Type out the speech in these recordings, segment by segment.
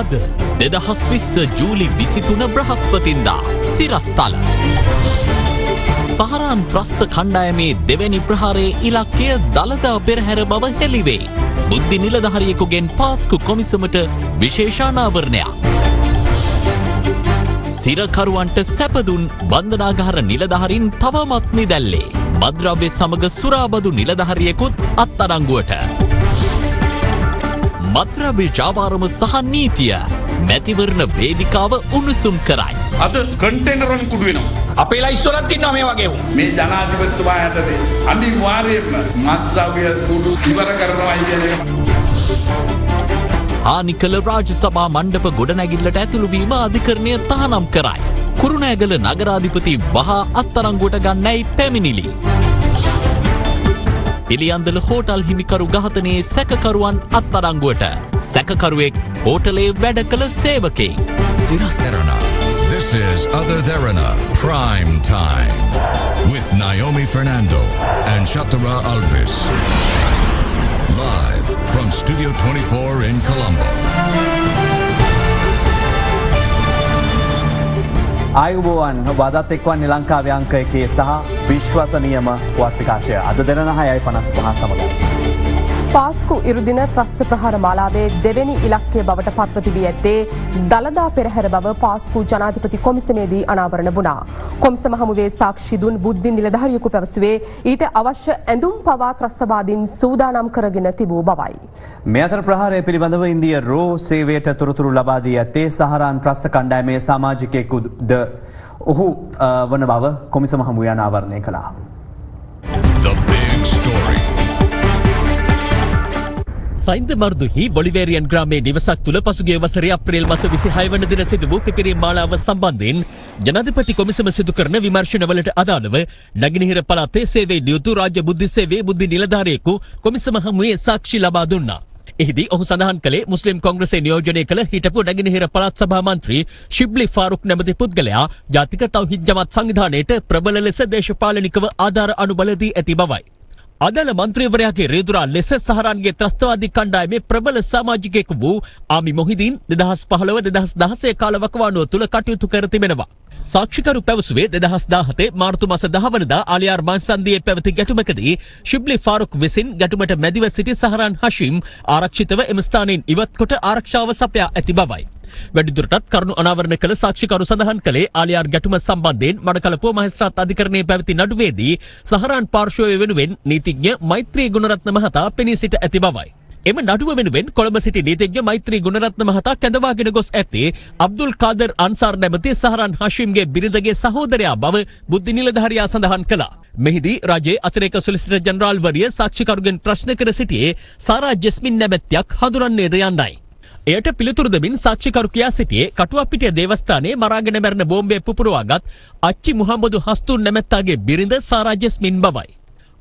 අද 2020 ජූලි 23 බ්‍රහස්පතින්දා සිරස්තල සහරාන් ත්‍රස්ත කණ්ඩායමේ දෙවැනි ප්‍රහාරයේ ඉලක්කය දළදා පෙරහැර බව හෙළිවේ. බුද්ධි නිලධාරියෙකුගෙන් පාස්කු කොමිසමට විශේෂානාවරණයක්. සිරකරුවන්ට සැපදුන් බන්ධනාගාර නිලධාරීන් තවමත් නිදැල්ලේ. මද්‍රව්‍ය සමග සුරාබදු නිලධාරියෙකුත් අත්අඩංගුවට. මද්‍රව්‍ය ජාවාරම සහ නීතිය මැතිවරණ වේදිකාව උණුසුම් කරයි. අද කන්ටේනර් වලින් කුඩු වෙනවා. අපේ ලයිස්ට් වලත් තියෙනවා මේ වගේ වුන්. මේ ජනාධිපතිතුමා යටතේ අනිවාර්යයෙන්ම මද්‍රව්‍ය කුඩු ඉවර කරනවා කියන එක. හානි කළ රාජ්‍ය සභා මණ්ඩප ගොඩනැගිල්ලට ඇතුළු වීම අධිකරණය තහනම් කරයි. කුරුණෑගල නගරාධිපති වහා අත්අඩංගුවට ගන්නයි පැමිණිලි. පිළියන්දල හෝටල් හිමිකරු ඝාතනයේ සැකකරුවන් අත්අඩංගුවට. සැකකරුවෙක් හෝටලේ වැඩ කළ සේවකයෙක්. Siras Erana. This is Other Therana Prime Time with Naomi Fernando and Shatara Alvis. Live from Studio 24 in Colombo. ආයුබෝවන් වදත් එක්වන්නේ ලංකාවේ අංක 1 සහ විශ්වසනීයම පුවත් විකාශය අද දෙන 9:55 සමගයි. පාස්කු ඉරුදින ත්‍රස්ත ප්‍රහාර මාලාවේ දෙවෙනි ඉලක්කය බවට පත්ව තිබී ඇත්තේ දළදා පෙරහැර බව පාස්කු ජනාධිපති කොමිසමේදී අනාවරණ වුණා. කොමිසම හමුවේ සාක්ෂි දුන් බුද්ධි නිලධාරියෙකු පැවසුවේ ඊට අවශ්‍ය ඇඳුම් පවා ත්‍රස්තවාදීන් සූදානම් කරගෙන තිබූ බවයි. මේ අතර ප්‍රහාරය පිළිබඳව ඉන්දිය රෝ සේවයට තොරතුරු ලබා දී ඇත්තේ සහරාන් ත්‍රස්ත කණ්ඩායමේ සමාජිකයෙකුද ඔහු වන බව කොමිසම හමුවේ අනාවරණය කළා. The big story. සයින්ද මර්දුහි බොලිවේරියන් ග්‍රාමයේ නිවසක් තුළ පසුගිය වසරේ අප්‍රේල් මාස 26 වන දින සිදු වූ පිපිරීම් මාලාව සම්බන්ධයෙන් ජනාධිපති කොමිසම සිදු කරන විමර්ශනවලට අදාළව නැගෙනහිර පළාතේ සේවයේ නියුතු රාජ්‍ය බුද්ධි සේවයේ බුද්ධි නිලධාරියෙකු කොමිසම හමුවේ සාක්ෂි ලබා දුන්නා. එහිදී ඔහු සඳහන් කළේ මුස්ලිම් කොංග්‍රසයේ නියෝජනය කළ හිටපු නැගෙනහිර පළාත් සභා මන්ත්‍රී ශිබ්ලි ෆාරුක් නැමැති පුද්ගලයා ජාතික තෞහිද් ජමාත් සංවිධානයට ප්‍රබල ලෙස දේශපාලනිකව ආධාර අනුබල දී ඇති බවයි. අදාළ මන්ත්‍රීවරයාගේ රේදුරා ලෙස සහරාන්ගේ ත්‍රස්තවාදී කණ්ඩායමේ ප්‍රබල සමාජිකයෙකු වූ ආමි මොහිදීන් 2015-2016 කාල වකවානුව තුළ කටයුතු කර තිබෙනවා. සාක්ෂිකරු පැවසුවේ 2017 මාර්තු මාස 10 වනදා ආලියාර් මාංසන්දියේ පැවති ගැටුමකදී ශිබ්ලි ෆාරුක් විසින් ගැටුමට මැදිව සිටි සහරාන් හෂීම් ආරක්ෂිතව එම ස්ථානයෙන් ඉවත් කොට ආරක්ෂාව සපයා ඇති බවයි. වැඩිදුරටත් කරුණු අනාවරණ කළ සාක්ෂිකරු සඳහන් කළේ ආලියාර් ගැටුම සම්බන්ධයෙන් මඩකලපුව මහේස්ත්‍රාත් අධිකරණයේ පැවති නඩුවේදී සහරාන් පාර්ශ්වය වෙනුවෙන් නීතිඥ මෛත්‍රී ගුණරත්න මහතා පෙනී සිට ඇති බවයි. එම නඩුව වෙනුවෙන් කොළඹ සිටි නීතිඥ මෛත්‍රී ගුණරත්න මහතා කැඳවාගෙන ගොස් ඇත්තේ අබ්දුල් කාදර් අන්සාර් නැමැති සහරාන් හෂීම්ගේ බිරිඳගේ සහෝදරයා බව බුද්ධි නිලධාරියා සඳහන් කළා. මෙහිදී රජයේ අතිරේක සොලිසිටර් ජෙනරාල් වරිය සාක්ෂිකරුගෙන් ප්‍රශ්න කර සිටියේ සාරා ජෙස්මින් නැමැත්තියක් හඳුනන්නේද යන්නයි. එයට පිළිතුරු දෙමින් සාක්ෂිකරු කියා සිටියේ කටුවප්පිටිය දේවස්ථානයේ මරාගෙන මැරෙන බෝම්බය පුපුරවාගත් අච්චි මුහම්මදු හස්තුන් නැමැත්තාගේ බිරිඳ සාරා ජෙස්මින් බවයි.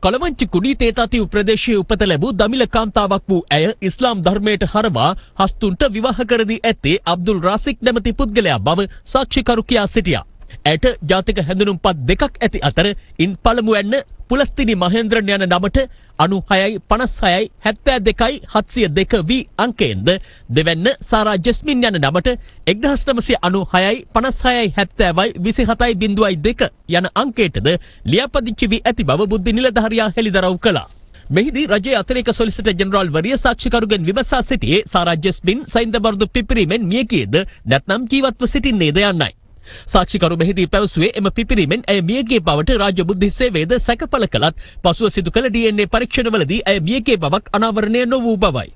කොළවංචි කුඩී තේතාතිව් ප්‍රදේශයේ උපත ලැබූ දමිළ කාන්තාවක් වූ ඇය ඉස්ලාම් ධර්මයට හරවා හස්තුන්ට විවාහ කර දී ඇත්තේ අබ්දුල් රාසික් නැමැති පුද්ගලයා බව සාක්ෂිකරු කියා සිටියා. ඇයට ජාතික හැඳුනුම්පත් දෙකක් ඇති අතර ඉන් පළමුවැන්න පුලස්තිනි මහේන්ද්‍රන් යන නමට 96යි 56යි 72යි 702 වී අංකයෙන්ද දෙවැන්න සාරා ජෙස්මින් යන නමට 1996යි 56යි 70යි 27යි 0.2 යන අංකයටද ලියාපදිංචි වී ඇති බව බුද්ධි නිලධාරියා හෙළිදරව් කළා. මෙහිදී රජයේ අතිරේක සොලිසිටර් ජෙනරාල් වරිය සාක්ෂිකරුගෙන් විමසා සිටියේ සාරා ජෙස්මින් සයින්ද බර්දු පිපිරීමෙන් මිය ගියේද නැත්නම් ජීවත්ව සිටින්නේද යන්නයි. සාක්ෂිකරු මෙහිදී පැවසුවේ එම පිපිරීමෙන් ඇය මියගිය බවට රාජ්‍ය බුද්ධි සේවයේද සැකපල කළත් පසුව සිදු කළ DNA පරීක්ෂණවලදී ඇය මියගිය බවක් අනාවරණය නොවූ බවයි.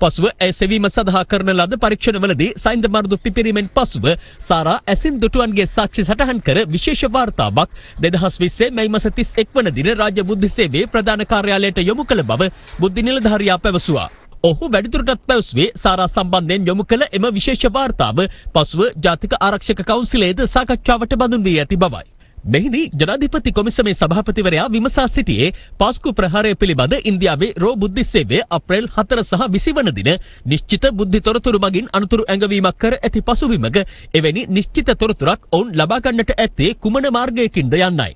පසුව ඇය සෙවීම සඳහා කරන ලද පරීක්ෂණවලදී සයින්ද මර්දු පිපිරීමෙන් පසුව සාරා ඇසින් දුටුවන්ගේ සාක්ෂි සටහන් කර විශේෂ වාර්තාවක් 2020 මැයි මාස 31 වන දින රාජ්‍ය බුද්ධි සේවයේ ප්‍රධාන කාර්යාලයට යොමු කළ බව බුද්ධි නිලධාරියා පැවසුවා. ඔහු වැඩිදුරටත් පැවසුවේ සාරා සම්බන්ධයෙන් යොමු කළ එම විශේෂ වාර්තාව පසුව ජාතික ආරක්ෂක කවුන්සිලයේද සාකච්ඡාවට බඳුන් වී ඇති බවයි. මෙහිදී ජනාධිපති කොමිසමේ සභාපතිවරයා විමසා සිටියේ පාස්කු ප්‍රහාරය පිළිබඳ ඉන්දියාවේ රෝ බුද්ධි සේවය අප්‍රේල් 4 සහ 20 වන දින නිශ්චිත බුද්ධි තොරතුරු මගින් අනුතුරු ඇඟවීමක් කර ඇති පසුබිමක එවැනි නිශ්චිත තොරතුරක් ඔවුන් ලබා ගන්නට ඇත්තේ කුමන මාර්ගයකින්ද යන්නයි.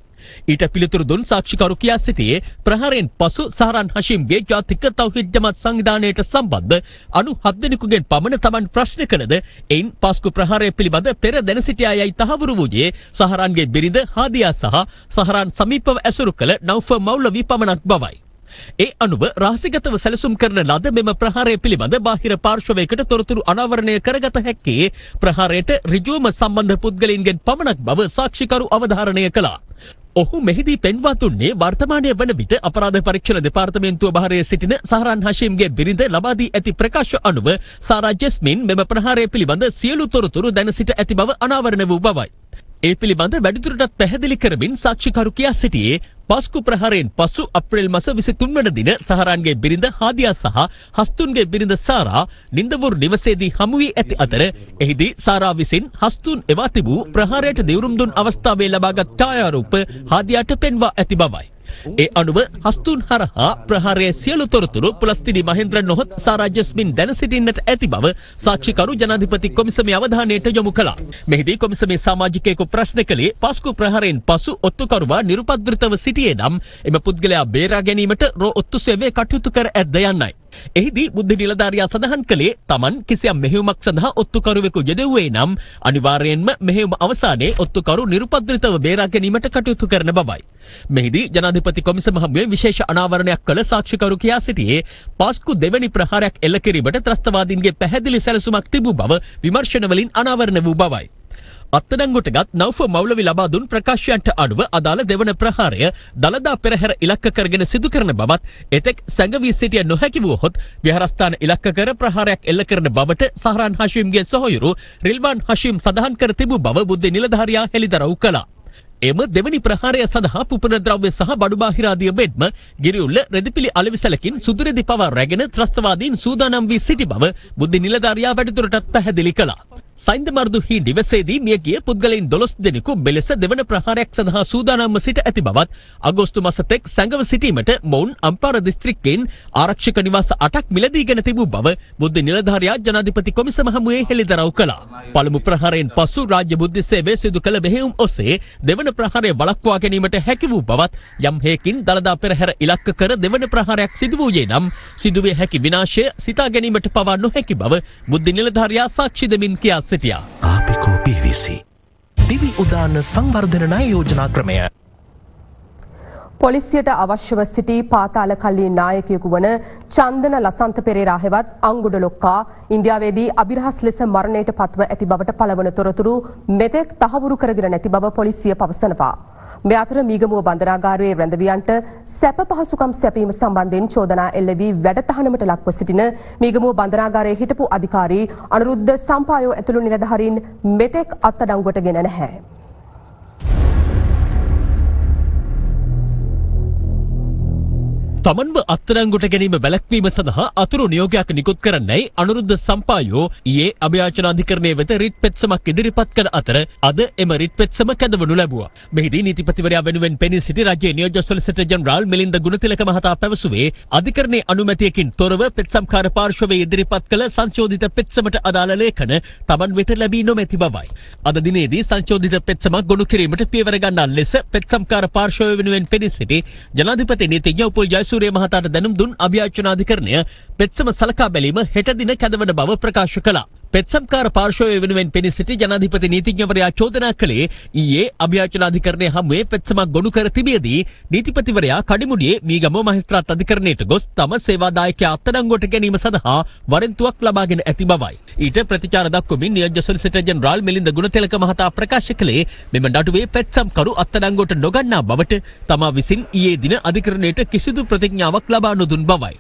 ඊට පිළිතුරු දුන් සාක්ෂිකරු කියා සිටියේ ප්‍රහාරයෙන් පසු සහරාන් හෂීම්ගේ ජාතික තෞහිද් ජමාත් සංවිධානයට සම්බන්ධ 97 දෙනෙකුගෙන් පමණ Taman ප්‍රශ්න කළද එයින් පාස්කු ප්‍රහාරය පිළිබඳ පෙර දැන සිටියා යයි තහවුරු වූයේ සහරාන්ගේ බිරිඳ හාදියා සහ සහරාන් සමීපව ඇසුරු කළ නෞෆර් මෞලවි පමණක් බවයි. ඒ අනුව රහසිගතව සැලසුම් කරන ලද මෙම ප්‍රහාරය පිළිබඳ බාහිර පාර්ශවයකට තොරතුරු අනාවරණය කරගත හැක්කේ ප්‍රහාරයට ඍජුවම සම්බන්ධ පුද්ගලයින්ගෙන් පමණක් බව සාක්ෂිකරු අවධාරණය කළා. ඔහු මෙහිදී පෙන්වා දුන්නේ වර්තමානයේ වන විට අපරාධ පරීක්ෂණ දෙපාර්තමේන්තුව බහරයේ සිටින සහරාන් හෂීම්ගේ බිරිඳ ලබා දී ඇති ප්‍රකාශ අනුව සාරා ජස්මින් මෙම ප්‍රහාරය පිළිබඳ සියලු තොරතුරු දැන සිට ඇති බව අනාවරණ වූ බවයි. ඒ පිළිබඳ වැඩිදුරටත් පැහැදිලි කරමින් සාක්ෂිකරු කියා සිටියේ පාස්කු ප්‍රහාරයෙන් පසු අප්‍රේල් මාස 23 වන දින සහරාන්ගේ බිරිඳ හාදියා සහ හස්තුන්ගේ බිරිඳ සාරා නින්දවුරු නිවසේදී හමු වී ඇති අතර එහිදී සාරා විසින් හස්තුන් එවා තිබූ ප්‍රහාරයට දෙවුරුම් දුන් අවස්ථාවේ ලබාගත් ඡායාරූප හාදියාට පෙන්වා ඇති බවයි. ඒ අනුව හස්තුන් හරහා ප්‍රහාරයේ සියලු තොරතුරු පුලස්තිනි මහේන්ද්‍ර නොහොත් සාරා ජස්මින් දැන සිටින්නට ඇති බව සාක්ෂිකරු ජනාධිපති කොමිසමේ අවධානයට යොමු කළා. මෙහිදී කොමිසමේ සමාජිකයෙකු ප්‍රශ්න කළේ පාස්කු ප්‍රහාරයෙන් පසු ඔත්තුකරුවා නිරුපද්‍රිතව සිටියේ නම් එම පුද්ගලයා බේරා ගැනීමට රෝ ඔත්තු සේවය කටයුතු කර ඇද්ද යන්නයි. එහිදී බුද්ධ නිලධාරියා සඳහන් කළේ Taman කිසියම් මෙහෙයුමක් සඳහා ඔත්තුකරුවෙකු යෙදුවේ නම් අනිවාර්යයෙන්ම මෙහෙයුම අවසානයේ ඔත්තුකරු නිරුපද්‍රිතව බේරා ගැනීමට කටයුතු කරන බවයි. මෙහිදී ජනාධිපති කොමිසම හමුවේ විශේෂ අනාවරණයක් කළ සාක්ෂිකරු කියා සිටියේ පාස්කු දෙවැනි ප්‍රහාරයක් එල්ල කිරීමට ත්‍රස්තවාදීන්ගේ පැහැදිලි සැලසුමක් තිබූ බව විමර්ශන වලින් අනාවරණ වූ බවයි. අත්අඩංගුවටගත් නෞෆර් මෞලවි ලබා දුන් ප්‍රකාශයන්ට අනුව අදාළ දෙවන ප්‍රහාරය දළදා පෙරහැර ඉලක්ක කරගෙන සිදු කරන බවත් එතෙක් සැඟවී සිටිය නොහැකි වූහොත් විහාරස්ථාන ඉලක්ක කර ප්‍රහාරයක් එල්ල කරන බවට සහරාන් හෂීම්ගේ සොහොයුරු රිල්වාන් හෂීම් සඳහන් කර තිබූ බව බුද්ධ නිලධාරියා හෙළිදරව් කළා. එම දෙවනි ප්‍රහාරය සඳහා පුපුරන ද්‍රව්‍ය සහ බඩු බාහිරාදිය මෙන්ම ගිරිඋල්ල රෙදිපිලි අලෙවිසලකින් සුදුරෙදි පවා රැගෙන ත්‍රස්තවාදීන් සූදානම් වී සිටි බව බුද්ධ නිලධාරියා වැඩිදුරටත් පැහැදිලි කළා. සයින්ද මර්දු හි නිවසේදී මියගිය පුද්ගලයන් 12 දෙනෙකු මෙලෙස දෙවන ප්‍රහාරයක් සඳහා සූදානම්ව සිට ඇති බවත් අගෝස්තු මාස තෙක් සැඟව සිටීමට මොවුන් අම්පාර දිස්ත්‍රික්කයෙන් ආරක්ෂක නිවාස 8ක් මිලදීගෙන තිබූ බව බුද්ධ නිලධාරියා ජනාධිපති කොමිසම හමුවේ හෙළිදරව් කළා. පළමු ප්‍රහාරයෙන් පසු රාජ්‍ය බුද්ධ සේවය සිදු කළ මෙහෙයුම් ඔස්සේ දෙවන ප්‍රහාරය වළක්වා ගැනීමට හැකි වූ බවත් යම් හේකින් දළදා පෙරහැර ඉලක්ක කර දෙවන ප්‍රහාරයක් සිදු වූයේ නම් සිදුවේ හැකි විනාශය සිතා ගැනීමට පවා නොහැකි බව බුද්ධ නිලධාරියා සාක්ෂි දෙමින් කියා සිටියා. ආපිකෝ PVC දිවි උදාන සංවර්ධන ණය යෝජනා ක්‍රමය පොලිසියට අවශ්‍යව සිටි පාතාල කල්ලි නායකයෙකු වන චන්දන ලසන්ත පෙරේරා හෙවත් අංගුඩ ලොක්කා ඉන්දියාවේදී අභිරහස් ලෙස මරණයට පත්ව ඇති බවට පළවන තොරතුරු මෙතෙක් තහවුරු කරගෙන නැති බව පොලිසිය පවසනවා. මේ අතර මීගමුව බන්දරාගාරයේ රැඳවියන්ට සැප පහසුකම් සැපීම සම්බන්ධයෙන් චෝදනා එල්ල වී වැඩතහනමට ලක්ව සිටින මීගමුව බන්දරාගාරයේ හිටපු අධිකාරී අනුරුද්ධ සම්පායෝ ඇතුළු නිලධාරීන් මෙතෙක් අත්අඩංගුවට ගෙන නැහැ. තමන්ව අත්අඩංගුවට ගැනීම වැළැක්වීම සඳහා අතුරු නියෝගයක් නිකුත් කරන්නයි අනුරුද්ධ සම්පායෝ ඊයේ අභයාචනාධිකරණයේ වෙත රිට් පෙත්සමක් ඉදිරිපත් කළ අතර අද එම රිට් පෙත්සම කැඳවනු ලැබුවා. මෙහිදී නීතිපතිවරයා වෙනුවෙන් පෙනී සිටි රජයේ නියෝජ්‍ය සොලිසිටර් ජෙනරාල් මිලින්ද ගුණතිලක මහතා පැවසුවේ අධිකරණයේ අනුමැතියකින් තොරව පෙත්සම්කාර පාර්ශවයේ ඉදිරිපත් කළ සංශෝධිත පෙත්සමට අදාළ ලේඛන තමන් වෙත ලැබී නොමැති බවයි. අද දිනේදී සංශෝධිත පෙත්සමක් ගොනු කිරීමට පියවර ගන්නා ලෙස පෙත්සම්කාර පාර්ශවය වෙනුවෙන් පෙනී සිටි ජනාධිපති නීතිඥ උපුල් සූරිය මහතාට දැනුම් දුන් අභයාචනාධිකරණය පෙත්සම සලකා බැලීම හෙට දින කැඳවන බව ප්‍රකාශ කළා. පෙත්සම්කාර පාර්ශවය වෙනුවෙන් පෙනී සිටි ජනාධිපති නීතිඥවරයා චෝදනා කළේ ඊයේ අභයාචනාධිකරණය හමුවේ පෙත්සමක් ගොනු කර තිබියදී නීතිපතිවරයා කඩිමුඩියේ මීගමුව මහේස්ත්‍රාත් අධිකරණයට ගොස් තම සේවාදායකයා අත්අඩංගුවට ගැනීම සඳහා වරෙන්තුවක් ලබාගෙන ඇති බවයි. ඊට ප්‍රතිචාර දක්වමින් නියෝජ්‍ය සොලිසිටර් ජෙනරාල් මිලින්ද ගුණතිලක මහතා ප්‍රකාශ කළේ මෙම නඩුවේ පෙත්සම්කරු අත්අඩංගුවට නොගන්නා බවට තමා විසින් ඊයේ දින අධිකරණයට කිසිදු ප්‍රතිඥාවක් ලබා නොදුන් බවයි.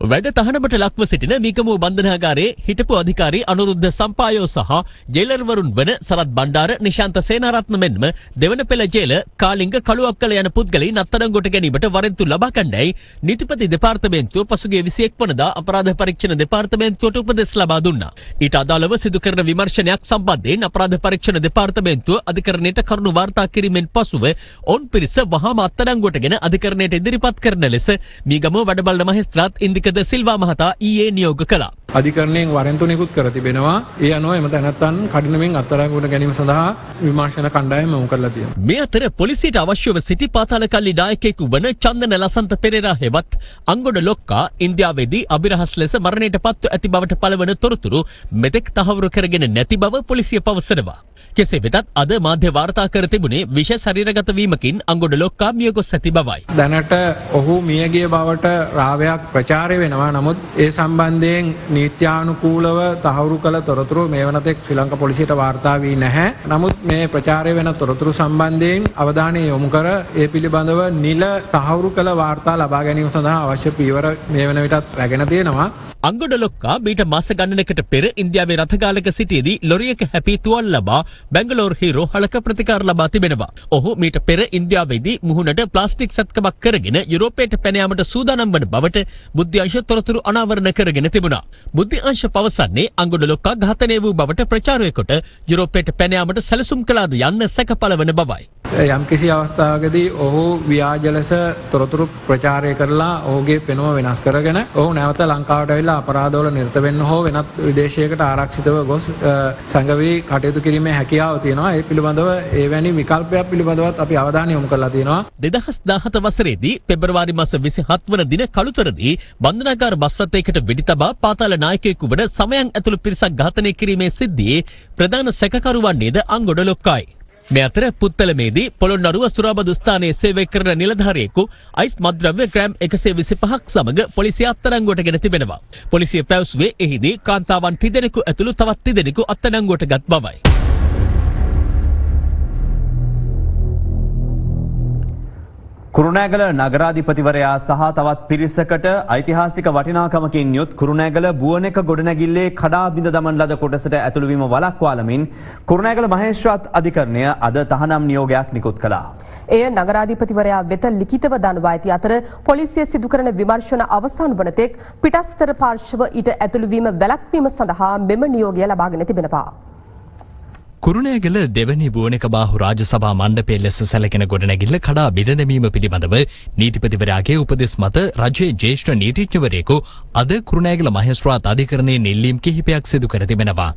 වැඩ තහනමට ලක්ව සිටින මීගමුව බන්ධනාගාරයේ හිටපු අධිකාරී අනුරුද්ධ සම්පායෝ සහ ජේලර්වරුන් වන සරත් බණ්ඩාර නිශාන්ත සේනාරත්න මෙන්ම දෙවන පෙළ ජේල කාලිංග කළුවක්කල යන පුද්ගලයන් අත්අඩංගුවට ගැනීමට වරෙන්තු ලබා ගන්නයි නීතිපති දෙපාර්තමේන්තුව පසුගිය 21 වනදා අපරාධ පරීක්ෂණ දෙපාර්තමේන්තුවට උපදෙස් ලබා දුන්නා. ඊට අදාළව සිදු කරන විමර්ශනයක් සම්බන්ධයෙන් අපරාධ පරීක්ෂණ දෙපාර්තමේන්තුව අධිකරණයට කරුණු වාර්තා කිරීමෙන් පසුව ඔවුන් පිරිස වහාම අත්අඩංගුවට ගෙන අධිකරණයට ඉදිරිපත් කරන ලෙස මීගමුව වැඩබලන මහේස්ත්‍රාත් ඉන්දික ද සිල්වා මහතා ඊයේ නියෝග කළා. අධිකරණයෙන් වරෙන්තු නිකුත් කර තිබෙනවා. ඒ අනුව එම තැනැත්තන් කඩිනමින් අත්අඩංගුවට ගැනීම සඳහා විමර්ශන කණ්ඩායම යොමු කරලා තියෙනවා. මේ අතර පොලිසියට අවශ්‍යව සිටි පාතාලකල්ලි නායකයෙකු වන චන්දන ලසන්ත පෙරේරා හෙවත් අංගොඩ ලොක්කා ඉන්දියාවේදී අභිරහස් ලෙස මරණයට පත්ව ඇති බවට පළවන තොරතුරු මෙතෙක් තහවුරු කරගෙන නැති බව පොලිසිය පවසනවා. කෙසේ වෙතත් අද මාධ්‍ය වාර්තා කර තිබුණේ විශේෂ ශරීරගත වීමකින් අංගොඩ ලොක්කා මිය ගොස් ඇති බවයි. දැනට ඔහු මියගිය බවට රාවයක් ප්‍රචාරය වෙනවා. නමුත් ඒ සම්බන්ධයෙන් නීත්‍යානුකූලව තහවුරු කළ තොරතුරු මේ වනතෙක් ශ්‍රී ලංකා පොලිසියට වාර්තා වී නැහැ. නමුත් මේ ප්‍රචාරය වෙන තොරතුරු සම්බන්ධයෙන් අවධානය යොමු කර ඒ පිළිබඳව නිල තහවුරු කළ වාර්තා ලබා ගැනීම සඳහා අවශ්‍ය පියවර මේ වන විටත් රැගෙන තියෙනවා. අංගොඩ ලොක්කා මීට මාස ගණනකට පෙර ඉන්දියාවේ රථගාලක සිටියේදී ලොරියක හැපී තුවාල ලබා බැංගලෝර හීරෝ හලක ප්‍රතිකාර ලබා තිබෙනවා. ඔහු මීට පෙර ඉන්දියාවේදී මුහුණට ප්ලාස්ටික් සත්කමක් කරගෙන යුරෝපයට පැන යාමට සූදානම් වන බවට බුද්ධ්‍යංශ තොරතුරු අනාවරණ කරගෙන තිබුණා. බුද්ධ්‍යංශ පවසන්නේ අංගොඩ ලොක්කා ඝාතනය වූ බවට ප්‍රචාරය කොට යුරෝපයට පැන යාමට සැලසුම් කළාද යන්න සැකපළවන බවයි. යම්කිසි අවස්ථාවකදී ඔහු ව්‍යාජ ලෙස තොරතුරු ප්‍රචාරය කරලා ඔහුගේ පෙනුම වෙනස් කරගෙන ඔහු නැවත ලංකාවට ඇවිල්ලා අපරාධවල නිරත වෙන්න හෝ වෙනත් විදේශයකට ආරක්ෂිතව ගොස් සංගවී කටයුතු කිරීමේ හැකියාව තියෙනවා. ඒ පිළිබඳව එවැනි විකල්පයක් පිළිබඳවත් අපි අවධානය යොමු කරලා තියෙනවා. 2017 වසරේදී පෙබරවාරි මාස 27 වන දින කළුතරදී බන්ධනාගාර බස් රථයකට වෙඩි තබා පාතාල නායකයෙකු වන සමයන් ඇතුළු පිරිසක් ඝාතනය කිරීමේ සිද්ධියේ ප්‍රධාන සැකකරු වන්නේද අංගොඩ ලොක්කායි. මේ අතර පුත්තලමේදී පොළොන්නරුව සුරාබදු ස්ථානයේ සේවය කරන නිලධාරියෙකු අයිස් මද්ද්‍රව්‍ය ග්‍රෑම් 125ක් සමග පොලිසිය අත්අඩංගුවට ගෙන තිබෙනවා. පොලිසිය පැවසුවේ එහිදී කාන්තාවන් 3 දෙනෙකු ඇතුළු තවත් 3 දෙනෙකු අත්අඩංගුවට ගත් බවයි. කුරුණෑගල නගරාධිපතිවරයා සහ තවත් පිරිසකට ඓතිහාසික වටිනාකමකින් යුත් කුරුණෑගල බුවනෙක ගොඩනැගිල්ලේ කඩා බිඳ දමන ලද කොටසට ඇතුළු වීම වළක්වාලමින් කුරුණෑගල මහේස්ත්‍රාත් අධිකරණය අද තහනම් නියෝගයක් නිකුත් කළා. එය නගරාධිපතිවරයා වෙත ලිඛිතව දන්වා ඇති අතර පොලිසිය සිදු කරන විමර්ශන අවසන් වන තෙක් පිටස්තර පාර්ශ්ව ඊට ඇතුළු වීම වැළැක්වීම සඳහා මෙම නියෝගය ලබාගෙන තිබෙනවා. කුරුණෑගල දෙවැනි බුවනක බාහු රාජසභා මණ්ඩපයේ ලෙස සැලකෙන ගොඩනැගිල්ල කඩා බිඳදැමීම පිළිබඳව නීතිපතිවරයාගේ උපදෙස් මත රජයේ ජ්‍යෙෂ්ඨ නීතිඥවරයෙකු අද කුරුණෑගල මහේස්ත්‍රාත් අධිකරණයේ නිල්ලීම් කිහිපයක් සිදු කර තිබෙනවා.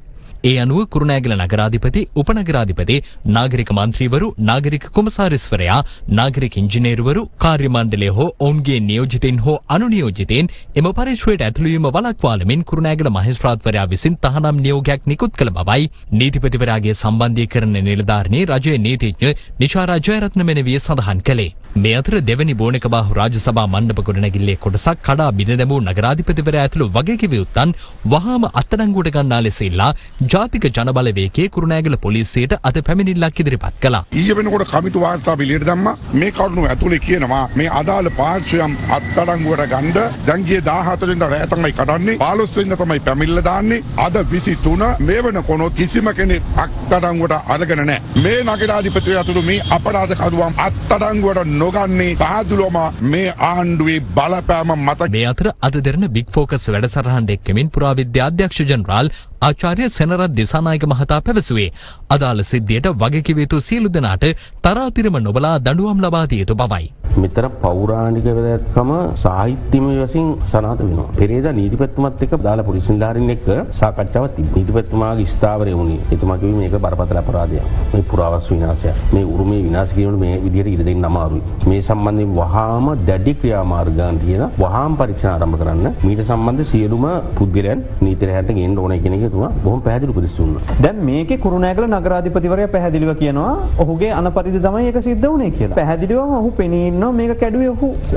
ඒ අනුව කුරුණෑගල නගරාධිපති, උපනගරාධිපති, නාගරික මන්ත්‍රීවරු, නාගරික කොමසාරිස්වරයා, නාගරික ඉංජිනේරුවරු, කාර්ය මණ්ඩලය හෝ ඔවුන්ගේ නියෝජිතයින් හෝ අනුනියෝජිතයින් එම පරිශ්‍රයට ඇතුළු වීම වළක්වාලමින් කුරුණෑගල මහේස්ත්‍රාත්වරයා විසින් තහනම් නියෝගයක් නිකුත් කළ බවයි නීතිපතිවරයාගේ සම්බන්ධීකරණ නිලධාරණී රජයේ නීතිඥ නිශාරා ජයරත්න මෙනවිය සඳහන් කළේ. මේ අතර දෙවැනි බෝනක බාහු රාජසභා මණ්ඩප ගොඩනැගිල්ලේ කොටසක් කඩා බිඳ දැමූ නගරාධිපතිවරයා ඇතුළු වගකීම් වහාම අත්අඩංගුවට ගන්නා ලෙස ඉල්ලා ජාතික ජනබලවේගයේ කුරුණෑගල පොලිසියට අද පැමිණිල්ලක් ඉදිරිපත් කළා. ඊයේ වෙනකොට කමිටු වාර්තා පිළියෙල දැම්මා. මේ කරුණු ඇතුලේ කියනවා මේ අදාළ පාර්ශ්වයන් අත්අඩංගුවට ගන්න දැන් ගියේ 14 වෙනිදා රෑ තමයි කඩන්නේ. 15 වෙනිදා තමයි පැමිණිල්ල දාන්නේ. අද 23 මේ වෙනකොට කිසිම කෙනෙක් අත්අඩංගුවට අරගෙන නැහැ. මේ නගරාධිපතිවරයා ඇතුළු මේ අපරාධ කරුවන් අත්අඩංගුවට නොගන්නේ පහදුලම මේ ආණ්ඩුවේ බලපෑම මත. මේ අතර අද දෙරණ බිග් ෆෝකස් වැඩසටහනට එක්කමින් පුරාවිද්‍යා අධ්‍යක්ෂ ජනරාල් ආචාර්ය සෙනරත් දිසානායක මහතා පැවසුවේ අදාළ සිද්ධියට වගකිව යුතු සියලු දෙනාට තරාතිරම නොබලා දඬුවම් ලබා දිය යුතු බවයි. මෙතර පෞරාණික වැදගත්කම සාහිත්‍යමය වශයෙන් සනාථ වෙනවා. පෙරේදා නීතිපතිතුමත් එක්ක දාලා පොලිස් නිලධාරීන් එක්ක සාකච්ඡාවක් තිබ්බා. නීතිපතිතුමාගේ ස්ථාවරය වුණේ. එතුමා කිව්වේ මේක බරපතල අපරාධයක්. මේ පුරාවස්තු විනාශයක්. මේ උරුමයේ විනාශ කිරීමට මේ විදිහට ඉඩ දෙන්න අමාරුයි. මේ සම්බන්ධයෙන් වහාම දැඩි ක්‍රියාමාර්ගයන් කියන වහාම පරීක්ෂණ ආරම්භ කරන්න. මීට සම්බන්ධ සියලුම පුද්ගලයන් නීතියට හැට ගේන්න ඕනේ කියන එක බොහොම පැහැදිලි උපදෙස් දුන්නා. දැන් මේකේ කුරුණෑගල නගරාධිපතිවරයා පැහැදිලිව කියනවා ඔහුගේ අනපරිදි තමයි ඒක සිද්ධ වුණේ කියලා. පැහැදිලිවම ඔහු පෙනී ඉන්නවා මේක කැඩුවේ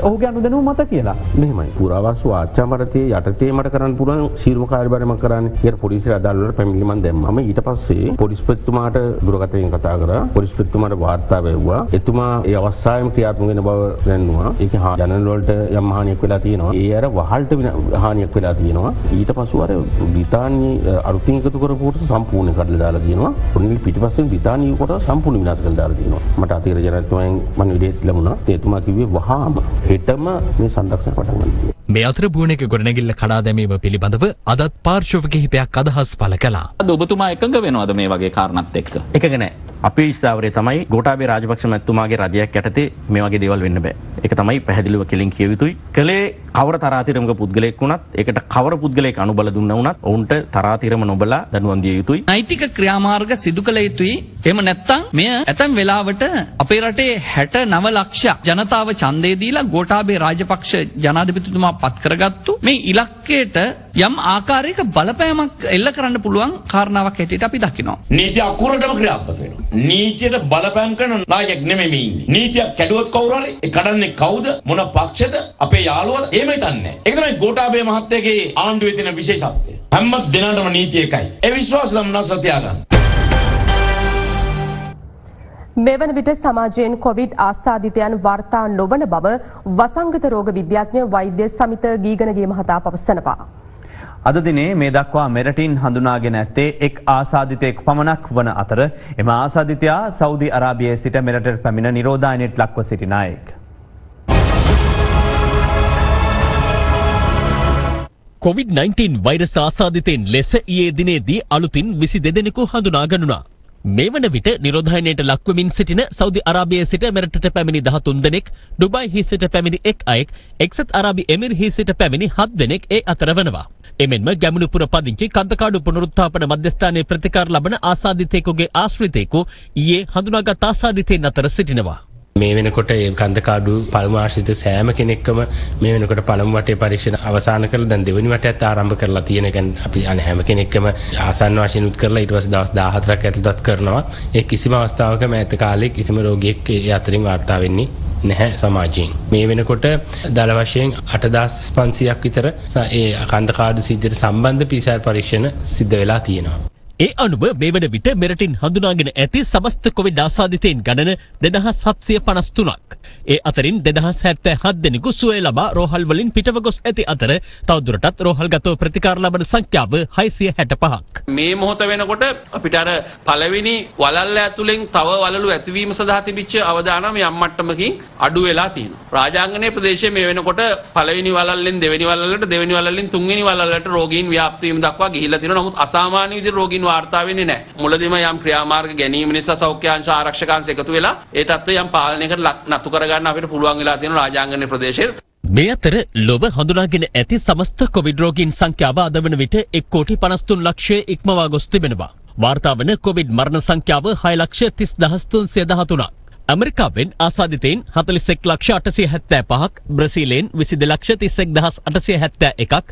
ඔහුගේ අනුදැනුම මත කියලා. මෙහෙමයි. පුරාවස්තු ආච්ඡාම්බරතේ යටතේ මට කරන්න පුළුවන් සීලම කාර්යභාරය මම කරන්නේ. ඊට පොලිසිය අදාළ වල පැමිණිලි මම දැම්මම ඊට පස්සේ පොලිස්පතිතුමාට දුරකථනයෙන් කතා කරා. පොලිස්පතිතුමාට වාර්තා වැව්වා. එතුමා ඒ අවස්ථාවේම ක්‍රියාත්මක වෙන බව දැන්නුවා. ඒක ජනරල් වලට යම් හානියක් වෙලා තියෙනවා. ඒ අර වහල්ට හානියක් වෙලා තියෙනවා. ඊට පස්සේ අර බ්‍රිතාන්‍ය අලුතින් එකතු කරපුවට සම්පූර්ණ කඩලා දාලා තියෙනවා. ඔන්නේ පිටිපස්සෙන් බ්‍රිතාන්‍ය කොට සම්පූර්ණ විනාශ කරලා දාලා තියෙනවා. මට අතිර ජනත්වයෙන් මම විදේට ලැබුණා. එතුමා කිව්වේ වහාම හෙටම මේ සංරක්ෂණ පටන් ගන්න. මේ අතර බුවනක ගොඩනැගිල්ල කඩා දැමීම පිළිබඳව අදත් පාර්ශ්ව කිහිපයක් අදහස් පළ කළා. අද ඔබතුමා එකඟ වෙනවද මේ වගේ කාරණාත් එක්ක? එකඟ නැහැ. අපේ ස්ථාවරය තමයි ගෝඨාභය රාජපක්ෂ මැතිතුමාගේ රජයක් යටතේ මේ වගේ දේවල් වෙන්න බෑ. ඒක තමයි පැහැදිලිව කෙලින් කිය යුතුයි. කලේ කවර තරාතිරමක පුද්ගලයෙක් වුණත් ඒකට කවර පුද්ගලයෙක් අනුබල දුන්නා වුණත් ඔවුන්ට තරාතිරම නොබලා දඬුවම් දිය යුතුයි. නෛතික ක්‍රියාමාර්ග සිදු කළ යුතුයි. එහෙම නැත්නම් මෙය ඇතැම් වෙලාවට අපේ රටේ 69 ලක්ෂ ජනතාව ඡන්දය දීලා ගෝඨාභය රාජපක්ෂ ජනාධිපතිතුමා පත් කරගත්තු මේ ඉලක්කයට යම් ආකාරයක බලපෑමක් එල්ල කරන්න පුළුවන් කාරණාවක් හැටියට අපි දකිනවා. නීතිය අකුරටම ක්‍රියාත්මක වෙනවා. නීතියට බලපෑම් කරන නායකයෙක් නෙමෙයි මේ ඉන්නේ. නීතිය කැඩුවොත් කවුරු හරි ඒ කඩන්නේ කවුද? මොන පක්ෂද? අපේ යාළුවද? එහෙම හිතන්නේ. ඒක තමයි ගෝඨාභය මහත්තයාගේ ආණ්ඩුවේ තියෙන විශේෂත්වය. හැම දිනකටම නීතිය එකයි. ඒ විශ්වාස ලම්නස් තියාගන්න. මෙවන විට සමාජයෙන් කොවිඩ් ආසාදිතයන් වාර්තා නොවන බව වසංගත රෝග විද්‍යාඥ වෛද්‍ය සමිත ගීගණගේ මහතා පවසනවා. අද දිනේ මේ දක්වා මෙරටින් හඳුනාගෙන ඇත්තේ එක් ආසාදිතයෙක් පමණක් වන අතර එම ආසාදිතයා සෞදි අරාබියේ සිට මෙරටට පැමිණ නිරෝධායනයට ලක්ව සිටින අයෙක්. COVID-19 වෛරස් ආසාදිතයින් ලෙස ඊයේ දිනේදී අලුතින් 22 දෙනෙකු හඳුනා ගන්නුණා. මේ වන විට නිරෝධායනයට ලක්වමින් සිටින සෞදි අරාබියේ සිට මෙරටට පැමිණි 13 දෙනෙක්, ඩුබායි සිට පැමිණි 1 අයෙක්, එක්සත් අරාබි එමිරෙහි සිට පැමිණි 7 දෙනෙක් ඒ අතර වෙනවා. එමෙන්ම ගැමුණුපුර පදිංචි කන්දකාඩු පුනරුත්ථාපන මධ්‍යස්ථානයේ ප්‍රතිකාර ලබන ආසාදිතයෙකුගේ ආශ්‍රිතයෙකු ඊයේ හඳුනාගත් ආසාදිතයින් අතර සිටිනවා. මේ වෙනකොට ඒ කන්දකාඩු පළමු ආශ්‍රිත සෑම කෙනෙක්ම මේ වෙනකොට පළමු වටේ පරීක්ෂණ අවසන් කරලා දැන් දෙවෙනි වටයත් ආරම්භ කරලා තියෙන. කියන්නේ අපි අනේ හැම කෙනෙක්ම ආසන්න වශයෙන් උත් කරලා ඊට පස්සේ දවස් 14ක් ඇතුළතත් කරනවා. ඒ කිසිම අවස්ථාවක මෑත කාලේ කිසිම රෝගියෙක් ඒ අතරින් වාර්තා වෙන්නේ නැහැ සමාජයෙන්. මේ වෙනකොට දල වශයෙන් 8500ක් විතර ඒ කන්දකාඩු සිද්ධියට සම්බන්ධ PCR පරීක්ෂණ සිද්ධ වෙලා තියෙනවා. ඒ අනුව මේ වන විට මෙරටින් හඳුනාගෙන ඇති සමස්ත කොවිඩ් ආසාදිතයින් ගණන 2753ක්. ඒ අතරින් 2077 දෙනෙකු සුවය ලබා රෝහල් වලින් පිටව ගොස් ඇති අතර තවදුරටත් රෝහල්ගතව ප්‍රතිකාර ලබන සංඛ්‍යාව 665ක්. මේ මොහොත වෙනකොට අපිට අර පළවෙනි වලල්ල ඇතුලෙන් තව වලලු ඇතිවීම සඳහා තිබිච්ච අවදානම යම් මට්ටමකින් අඩු වෙලා තියෙනවා. රාජාංගනයේ ප්‍රදේශයේ මේ වෙනකොට පළවෙනි වලල්ලෙන් දෙවෙනි වලල්ලට, දෙවෙනි වලල්ලෙන් තුන්වෙනි වලල්ලට රෝගීන් ව්‍යාප්ත වීම දක්වා ගිහිල්ලා තියෙනවා. නමුත් අසාමාන්‍ය විදිහට රෝගීන් වාර්තා වෙන්නේ නැහැ. මුලදීම යම් ක්‍රියාමාර්ග ගැනීම නිසා සෞඛ්‍යාංශ ආරක්ෂකාංශ එකතු වෙලා ඒ තත්ත්වය යම් පාලනයකට නතු කරගන්න අපිට පුළුවන් වෙලා තියෙන රාජාංගනයේ ප්‍රදේශයේ. මේ අතර ලොව හඳුනාගෙන ඇති සමස්ත කොවිඩ් රෝගීන් සංඛ්‍යාව අද වන විට 1,53 ලක්ෂය ඉක්මවා ගොස් තිබෙනවා. වාර්තා වන කොවිඩ් මරණ සංඛ්‍යාව 6,30,313ක්. ඇමරිකාවෙන් ආසාදිතයින් 41,875ක්, බ්‍රසීලෙන් 22,31,871ක්,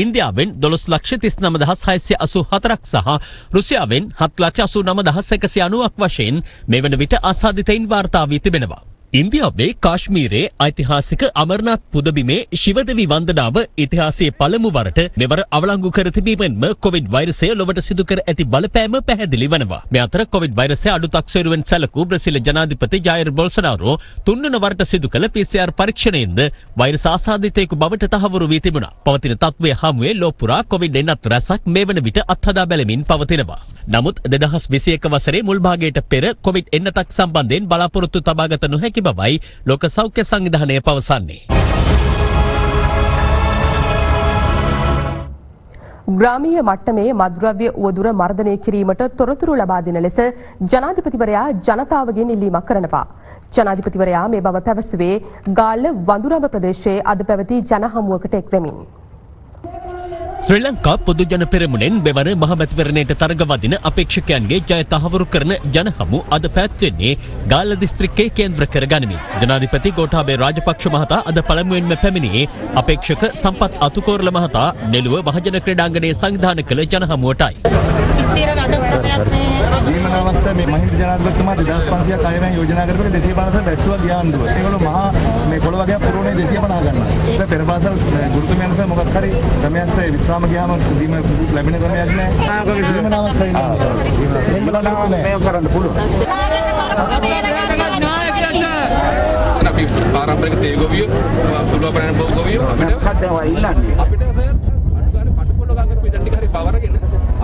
ඉන්දියාවෙන් 12,39,684ක් සහ රුසියාවෙන් 7,89,190ක් වශයෙන් මේ වන විට ආසාදිතයින් වාර්තා වී තිබෙනවා. ඉන්දියාවේ කාශ්මීරයේ ඓතිහාසික අමරනාත් පුදබිමේ ශිවදෙවි වන්දනාව ඉතිහාසයේ පළමු වරට මෙවර අවලංගු කර තිබීමෙන්ම කොවිඩ් වෛරසය ලොවට සිදු කර ඇති බලපෑම පැහැදිලි වනවා. මේ අතර කොවිඩ් වෛරසය අඩු තක්සේරුවෙන් සැලකූ බ්‍රසීල ජනාධිපති ජයිර් බොල්සනාරෝ තුන්වන වරට සිදු කළ PCR පරීක්ෂණයෙන්ද වෛරස් ආසාදිතයෙකු බවට තහවුරු වී තිබුණා. පවතින තත්ත්වය හමුවේ ලෝපුරා කොවිඩ් 19 රැසක් මේ වන විට අත්හදා බැලමින් පවතිනවා. නමුත් 2021 වසරේ මුල් භාගයට පෙර කොවිඩ් 19ක් සම්බන්ධයෙන් බලාපොරොත්තු තබාගත නොහැකි බවයි ලෝක සෞඛ්‍ය සංවිධානය පවසන්නේ. ග්‍රාමීය මට්ටමේ මත්ද්‍රව්‍ය උවදුර මර්ධනය කිරීමට තොරතුරු ලබා දෙන ලෙස ජනාධිපතිවරයා ජනතාවගෙන් ඉල්ලීමක් කරනවා. ජනාධිපතිවරයා මේ බව පැවසුවේ ගාල්ල වඳුරඹ ප්‍රදේශයේ අද පැවති ජනහමුවකට එක්වෙමින්. ශ්‍රී ලංකා පොදු ජන පෙරමුණෙන් මෙවර මහමැතිවරණයට තරඟ වදින අපේක්ෂකයන්ගේ ජය තහවුරු කරන ජනහමු අද පැවැත්වෙන්නේ ගාල්ල දිස්ත්‍රික්කයේ කේන්ද්‍ර කර ගනිමින්. ජනාධිපති ගෝඨාභය රාජපක්ෂ මහතා අද පළමුවෙන්ම පැමිණියේ අපේක්ෂක සම්පත් අතුකෝරළ මහතා නෙළුව මහජන ක්‍රීඩාංගණයේ සංවිධානය කළ ජනහමුවටයි. දීමනාවක්ස මේ මහින්ද ජනාධිපතිතුමා 2500ක් අයවැය යෝජනා කරපු 250 බැස්සුවා ගියාන්දුව. ඒගොල්ලෝ මහා මේ කොළ වගේ පුරෝනේ 250 ගන්නවා. ඒක පෙරපාසල් ගුරුතුමයන්ස මොකක් හරි ක්‍රමයක්ස විශ්‍රාම ගියාම දීම ලැබෙන ක්‍රමයක් නැහැ. දීමනාවක්ස ඉන්නවා. මේ කරන්න පුළුවන්. අපි පාරම්පරික තේ ගොවියෝ සුළු අපරාණ බෝ ගොවියෝ අපිට කද්දවා ඉල්ලන්නේ. අපිට සර් අනිවාර්ය පටපොළ ගඟ පිටන් ටික හරි පවරගෙන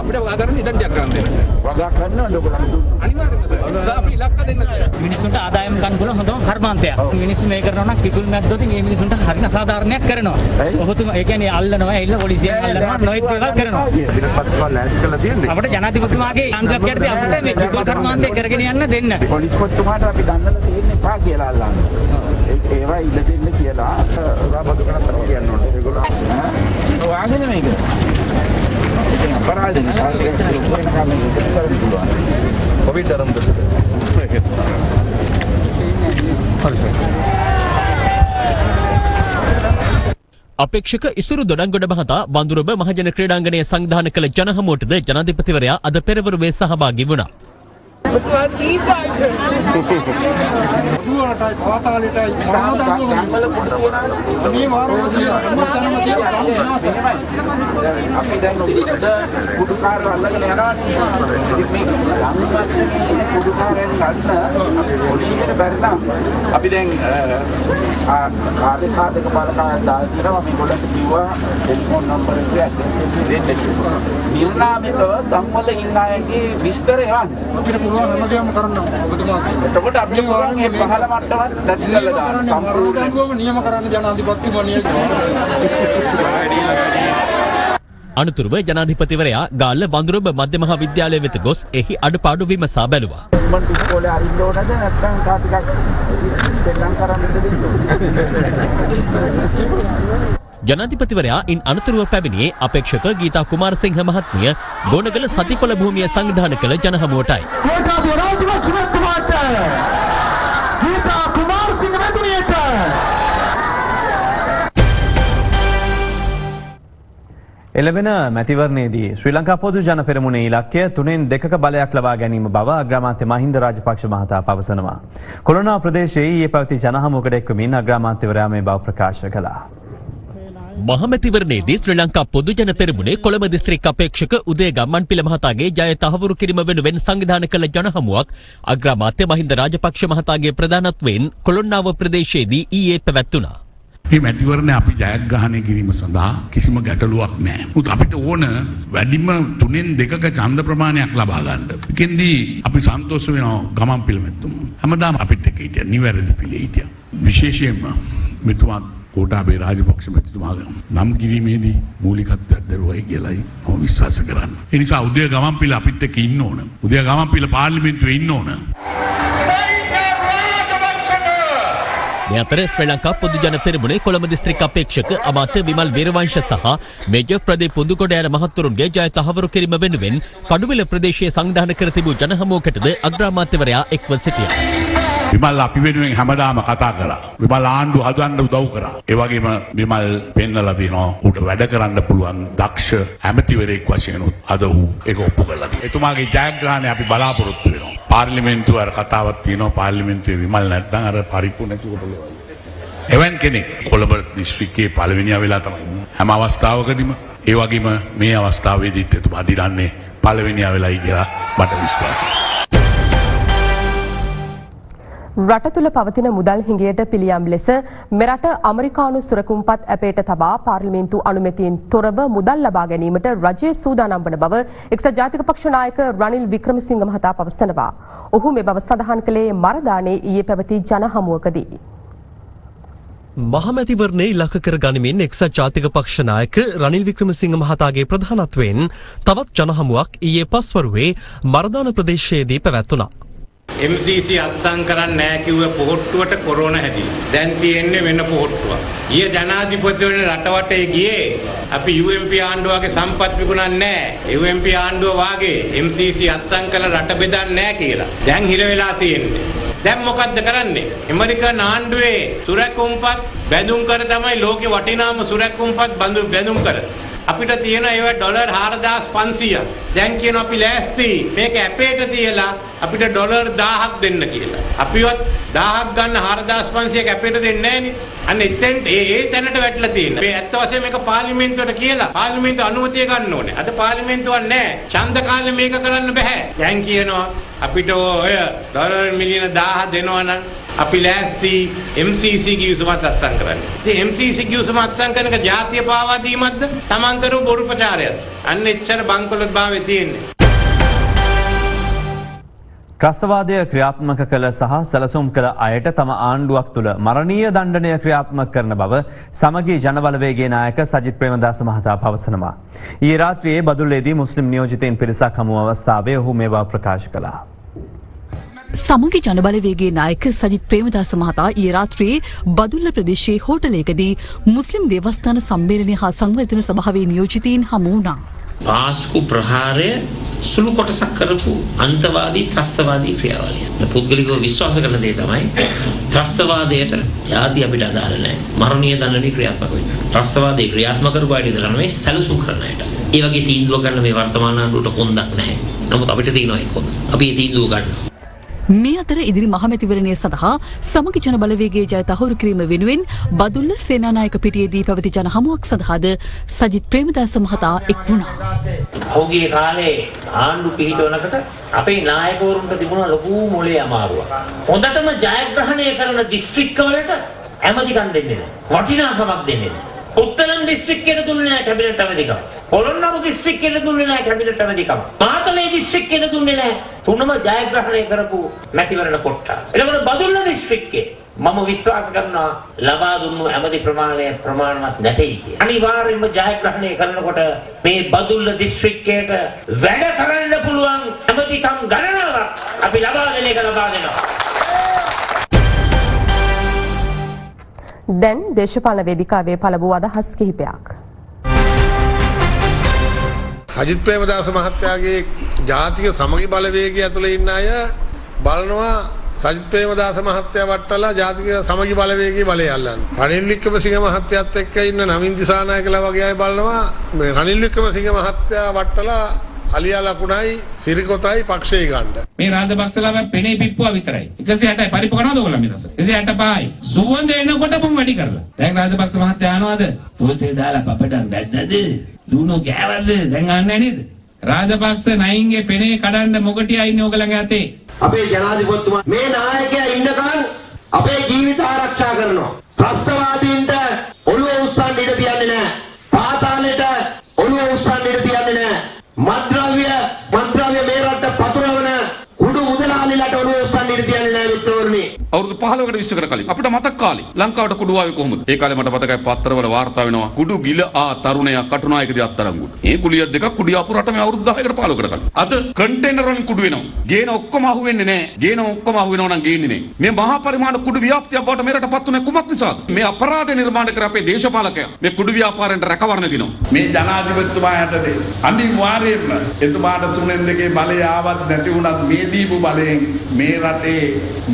අපිට වගා කරන්න ඉඩක් කරන්න දෙන්න. වගා කරනවද ඔයගොල්ලෝ? අනිවාර්යෙන්ම සර්. අපි ඉලක්ක දෙන්න. මිනිස්සුන්ට ආදායම් ගන්න පුළුවන් හොඳම කර්මාන්තයක්. මිනිස්සු මේ කරනවා නම් කිතුල් මැද්දොත් මේ මිනිස්සුන්ට හරින අසාධාරණයක් කරනවා. ඔබතුමා ඒ කියන්නේ අල්ලනවා, එල්ල පොලිසියෙන් අල්ලනවා, නොයෙක් දේවල් කරනවා. පිටපත්වල ලෑස්ති කරලා තියෙන්නේ. අපිට ජනාධිපතිතුමාගේ අංගයක් යටතේ අපිට මේ කිතුල් කර්මාන්තය කරගෙන යන්න දෙන්න. පොලිස්පතිතුමාට අපි දන්නලා තියෙන්නේ පා කියලා අල්ලන්න. ඒවා ඉල්ල දෙන්න කියලා ඔයා බදු කරන තරම කියන්න ඕනේ. ඒගොල්ලෝ ඔයාගෙන මේක. ඉතින් අපරාධනේ කාර්යයක් වෙන කම කරන්න පුළුවන්. කොවිඩ් ආරම්භ අපේක්ෂක ඉසුරු දොඩංගොඩ මහතා වඳුරඹ මහජන ක්‍රීඩාංගණයේ සංවිධානය කළ ජනහමුවටද ජනාධිපතිවරයා අද පෙරවරුවේ සහභාගී වුණා. අපි දැන් කාර්ය සාධක බලකායක් දාලා තියෙනවා අපි ගොඩක් කිව්වා ටෙලිෆෝන් නම්බර් එක ඇඩ්‍රස් එක දෙන්න කියලා. නිර්නාමිකව ගම්වල ඉන්න අයගේ විස්තර එවන්න. අපිට පුළුවන් හැමදේම කරන්න ඔබතුමාගේ. එතකොට අපි පුළුවන් මේ පහළ මට්ටමත් නැති කරලා දාන්න සම්පූර්ණයෙන්ම නියම කරන්න ජනාධිපතිතුමා අනතුරුව ජනාධිපතිවරයා ගාල්ල වඳුරඹ මධ්‍ය මහා විද්‍යාලය වෙත ගොස් එහි අඩුපාඩු විමසා බැලුවා. මම ඉස්කෝලේ අරින්න ඕනද නැත්නම් තා ටිකක් සෙල්ලම් කරන්නද ජනාධිපතිවරයා ඉන් අනතුරුව පැමිණියේ අපේක්ෂක ගීතා කුමාරසිංහ මහත්මිය ගෝනගල සතිපොළ භූමිය සංවිධානය කළ ජනහමුවටයි. එළවෙන මැතිවරණයේදී ශ්‍රී ලංකා පොදු ජන පෙරමුණේ ඉලක්කය 3/2 බලයක් ලබා ගැනීම බව අග්‍රාමාත්‍ය මහින්ද රාජපක්ෂ මහතා පවසනවා. කොළොන්නාව ප්‍රදේශයේ ඊයේ පැවති ජනහමුවකට එක්වමින් අග්‍රාමාත්‍යවරයා මේ බව ප්‍රකාශ කළා. මහමැතිවරණයේදී ශ්‍රී ලංකා පොදු ජන පෙරමුණේ කොළඹ දිස්ත්‍රික් අපේක්ෂක උදේ ගම්මන්පිල මහතාගේ ජය තහවුරු කිරීම වෙනුවෙන් සංවිධානය කළ ජනහමුවක් අග්‍රාමාත්‍ය මහින්ද රාජපක්ෂ මහතාගේ ප්‍රධානත්වයෙන් කොළොන්නාව ප්‍රදේශයේදී ඊයේ පැවැත්වුණා. මේ මැතිවරණය අපි ජයග්‍රහණය කිරීම සඳහා කිසිම ගැටලුවක් නැහැ. මොකද අපිට ඕන වැඩිම 3/2ක ඡන්ද ප්‍රමාණයක් ලබා ගන්න. ඒකෙන්දී අපි සන්තෝෂ වෙනවා ගමන්පිල මැතිතුමා. හැමදාම අපිත් එක්ක හිටියා. නිවැරදි පිළේ හිටියා. විශේෂයෙන්ම මෙතුමා ගෝඨාභය රාජපක්ෂ මැතිතුමාගේ නම් කිරීමේදී මූලිකත්වයක් දරුවයි කියලායි මම විශ්වාස කරන්නේ. ඒ නිසා උදය ගමන්පිල අපිත් එක්ක ඉන්න ඕන. උදය ගමන්පිල පාර්ලිමේන්තුවේ ඉන්න ඕන. මේ අතර ශ්‍රී ලංකා පොදු ජන පෙරමුණේ කොළඹ දිස්ත්‍රික් අපේක්ෂක අමාත්‍ය විමල් වීරවංශ සහ මේජර් ප්‍රදීප් පුදුකොඩ යන මහත්වරුන්ගේ ජය තහවුරු කිරීම වෙනුවෙන් කඩුවිල ප්‍රදේශයේ සංවිධානය කර තිබූ ජනහමුවකටද අග්‍රාමාත්‍යවරයා එක්ව සිටියා. විමල් අපි වෙනුවෙන් හැමදාම කතා කරා. විමල් ආණ්ඩුව හදන්න උදව් කරා. ඒ වගේම විමල් පෙන්නලා තියෙනවා උට වැඩ කරන්න පුළුවන් දක්ෂ ඇමතිවරයෙක් වශයෙන් අද ඔහු ඒක ඔප්පු කළා. එතුමාගේ ජයග්‍රහණය අපි බලාපොරොත්තු වෙනවා. පාර්ලිමේන්තුව අර කතාවක් තියෙනවා පාර්ලිමේන්තුවේ විමල් නැත්නම් අර පරිප්පු නැති කොට ලෙවල්. එවන් කෙනෙක් කොළඹ දිස්ත්‍රික්කයේ පළවෙනියා වෙලා තමයි හැම අවස්ථාවකදීම ඒ වගේම මේ අවස්ථාවේදීත් එතුමා දිනන්නේ පළවෙනියා වෙලයි කියලා මට විශ්වාසයි. රට තුළ පවතින මුදල් හිඟයට පිළියම් ලෙස මෙරට අමරිකානු සුරකුම්පත් ඇපේට තබා පාර්ලිමේන්තු අනුමැතියෙන් තොරව මුදල් ලබා ගැනීමට රජය සූදානම් වන බව එක්සත් ජාතික පක්ෂ නායක රනිල් වික්‍රමසිංහ මහතා පවසනවා. ඔහු මේ බව සඳහන් කළේ මරදානේ ඊයේ පැවති ජනහමුවකදී. මහමැතිවරණයේ ඉලක්ක කර ගනිමින් එක්සත් ජාතික පක්ෂ නායක රනිල් වික්‍රමසිංහ මහතාගේ ප්‍රධානත්වයෙන් තවත් ජනහමුවක් ඊයේ පස්වරුවේ මරදාන ප්‍රදේශයේදී පැවැත්වුණා. MCC අත්සන් කරන්නේ නැහැ කිව්ව පොහොට්ටුවට කොරෝනා හැදිලා. දැන් තියෙන්නේ වෙන පොහොට්ටුවක්. ඊයේ ජනාධිපතිවරණ රටවටේ ගියේ අපි UMP ආණ්ඩුවගේ සම්පත් විකුණන්නේ නැහැ. UMP ආණ්ඩුව වාගේ MCC අත්සන් කළ රට බෙදන්නේ නැහැ කියලා. දැන් හිර වෙලා තියෙන්නේ. දැන් මොකද්ද කරන්නේ? ඇමරිකන් ආණ්ඩුවේ සුරැකුම්පත් බැඳුම් කර තමයි ලෝකේ වටිනාම සුරැකුම්පත් බැඳුම් කර. අපිට තියෙන ඒවා ඩොලර් 4500. දැන් කියන අපි ලෑස්ති මේක ඇපේට තියලා අපිට ඩොලර් 1000ක් දෙන්න කියලා. අපිවත් 1000ක් ගන්න 4500ක් ඇපේට දෙන්නේ නැහනේ. අන්න එතෙන් ඒ තැනට වැටලා තියෙනවා. මේ ඇත්ත වශයෙන් මේක පාර්ලිමේන්තුවට කියලා පාර්ලිමේන්තුව අනුමැතිය ගන්න ඕනේ. අද පාර්ලිමේන්තුවක් නැහැ. ඡන්ද කාලේ මේක කරන්න බෑ. දැන් කියනවා අපිට ඔය ඩොලර් මිලියන 1000 දෙනවා නම් අපි ලෑස්ති MCC කිවිසුමත් අත්සන් කරන්න. ඉතින් MCC කිවිසුම අත්සන් කරන එක ජාතිය පාවා දීමක්ද? Taman කරු බොරු ප්‍රචාරයක්ද? අන්න එච්චර බංකොලොත් භාවයේ තියෙන්නේ. ත්‍රස්තවාදය ක්‍රියාත්මක කළ සහ සැලසුම් කළ අයට තම ආණ්ඩුවක් තුළ මරණීය දණ්ඩනය ක්‍රියාත්මක කරන බව සමගී ජනබලවේගයේ නායක සජිත් ප්‍රේමදාස මහතා පවසනවා. ඊයේ රාත්‍රියේ බදුල්ලේදී මුස්ලිම් නියෝජිතයින් පිරිසක් හමු අවස්ථාවේ ඔහු මේ බව ප්‍රකාශ කළා. සමගි ජනබලවේගයේ නායක සජිත් ප්‍රේමදාස මහතා ඊයේ රාත්‍රියේ බදුල්ල ප්‍රදේශයේ හෝටලයකදී මුස්ලිම් දේවස්ථාන සම්මේලනය හා සංවර්ධන සභාවේ නියෝජිතයින් හමු වුණා. පාස්කු ප්‍රහාරය සුළු කොටසක් කරපු අන්තවාදී ත්‍රස්තවාදී ක්‍රියාවලිය. පුද්ගලිකව විශ්වාස කරන දේ තමයි ත්‍රස්තවාදයට යටි අපිට අදාළ නැහැ. මරණීය දඬුවම් ක්‍රියාත්මක වෙනවා. ත්‍රස්තවාදී ක්‍රියාත්මක කරපු අයට විතර නෙවෙයි සැලසුම් කරන අයට. ඒ වගේ තීන්දුව ගන්න මේ වර්තමාන ආණ්ඩුවට කොන්දක් නැහැ. නමුත් අපිට තියෙනවා ඒ කොන්ද. අපි මේ තීන්දුව ගන්නවා. මේ අතර ඉදිරි මහමැතිවරණය සඳහා සමගි ජන බලවේගයේ ජය තහවුරු කිරීම වෙනුවෙන් බදුල්ල සේනානායක පිටියේදී පැවති ජන හමුවක් සඳහාද සජිත් ප්‍රේමදාස මහතා එක් වුණා. ඔහුගේ කාලේ ආණ්ඩු පිහිටවනකට අපේ නායකවරුන්ට තිබුණ ලොකු මොලේ අමාරුවක්. හොඳටම ජයග්‍රහණය කරන දිස්ත්‍රික්ක වලට ඇමතිකම් දෙන්නේ නැහැ. වටිනාකමක් දෙන්නේ නැහැ. උත්තලම් දිස්ත්‍රික්කයට දුන්නේ නැහැ කැබිනට් ඇමතිකම. පොළොන්නරු දිස්ත්‍රික්කයට දුන්නේ නැහැ කැබිනට් ඇමතිකම. මාතලේ දිස්ත්‍රික්කයට දුන්නේ නැහැ. තුනම ජයග්‍රහණය කරපු මැතිවරණ කොට්ටාස. එතකොට බදුල්ල දිස්ත්‍රික්කේ මම විශ්වාස කරනවා ලබා දුන්නු ඇමති ප්‍රමාණය ප්‍රමාණවත් නැtei කියලා. අනිවාර්යයෙන්ම ජයග්‍රහණය කරනකොට මේ බදුල්ල දිස්ත්‍රික්කයට වැඩ කරන්න පුළුවන් ඇමතිකම් ගණනාවක් අපි ලබා දෙන එක ලබා දෙනවා. දැන් දේශපාලන වේදිකාවේ පළමු අදහස් කිහිපයක්. සජිත් ප්‍රේමදාස මහත්තයාගේ ජාතික සමගි බලවේගය ඇතුළේ ඉන්න අය බලනවා සජිත් ප්‍රේමදාස මහත්තයා වට්ටලා ජාතික සමගි බලවේගයේ බලය අල්ලන්න. රනිල් වික්‍රමසිංහ මහත්තයාත් එක්ක ඉන්න නවීන් දිසානායකලා වගේ අය බලනවා මේ රනිල් වික්‍රමසිංහ මහත්තයා වට්ටලා අලියා ලකුණයි සිරිකොතයි පක්ෂේ ගන්න. මේ රාජපක්ෂලාම පෙනේ පිප්පුවා විතරයි. 160යි පරිප්පු කරනවද ඔයගොල්ලෝ මේ දවස්? 165යි. සුවඳ එනකොට මම වැඩි කරලා. දැන් රාජපක්ෂ මහත්තයා ආනවද? පොතේ දාලා පපඩම් බැද්දද? ලුණු ගෑවද? දැන් ආන්නේ නේද? රාජපක්ෂ නයින්ගේ පෙනේ කඩන්න මොකටියා ඉන්නේ ඔයගලගේ අතේ. අපේ ජනාධිපතිතුමා මේ නායකයා ඉන්නකන් අපේ ජීවිත ආරක්ෂා කරනවා. ත්‍රස්තවාදීන්ට ඔළුව උස්සන්න ඉඩ තියන්නේ නැහැ. පාතාලෙට ඔළුව උස්සන්න ඉඩ තියන්නේ නැහැ. මන්ත්‍රාව්‍ය මේ රට පතුරවන කුඩු මුදලාලිලට ඔළුව උස්සන්න ඉඩ තියන්නේ නැහැ මිත්‍රවරුනි. අවුරුදු 15කට 20කට කලින් අපිට මතක් කාලේ ලංකාවට කුඩු ආවේ කොහොමද? ඒ කාලේ මට මතකයි පත්තරවල වාර්තා වෙනවා කුඩු ගිල තරුණයා කටුනායකදී අත්තරංගුට. මේ කුලිය දෙකක් කුඩියාපු රට මේ අවුරුදු 10කට 15කට කලින්. අද කන්ටේනර් වලින් කුඩු වෙනවා. ගේන ඔක්කොම අහු වෙන්නේ නැහැ. ගේන ඔක්කොම අහු වෙනවා නම් ගේන්නේ නැහැ. මේ මහා පරිමාණ කුඩු ව්‍යාප්තියක් බවට මේ රටපත් උනේ කුමක් නිසාද? මේ අපරාධ නිර්මාණය කර අපේ දේශපාලකයා මේ කුඩු ව්‍යාපාරෙන්ට රැකවරණ දිනවා. මේ ජනාධිපතිතුමා යටතේ අනිවාර්යයෙන්ම එතුමාට තුනෙන් දෙකේ බලය ආවත් නැති වුණත් මේ දීපු බලයෙන් මේ රටේ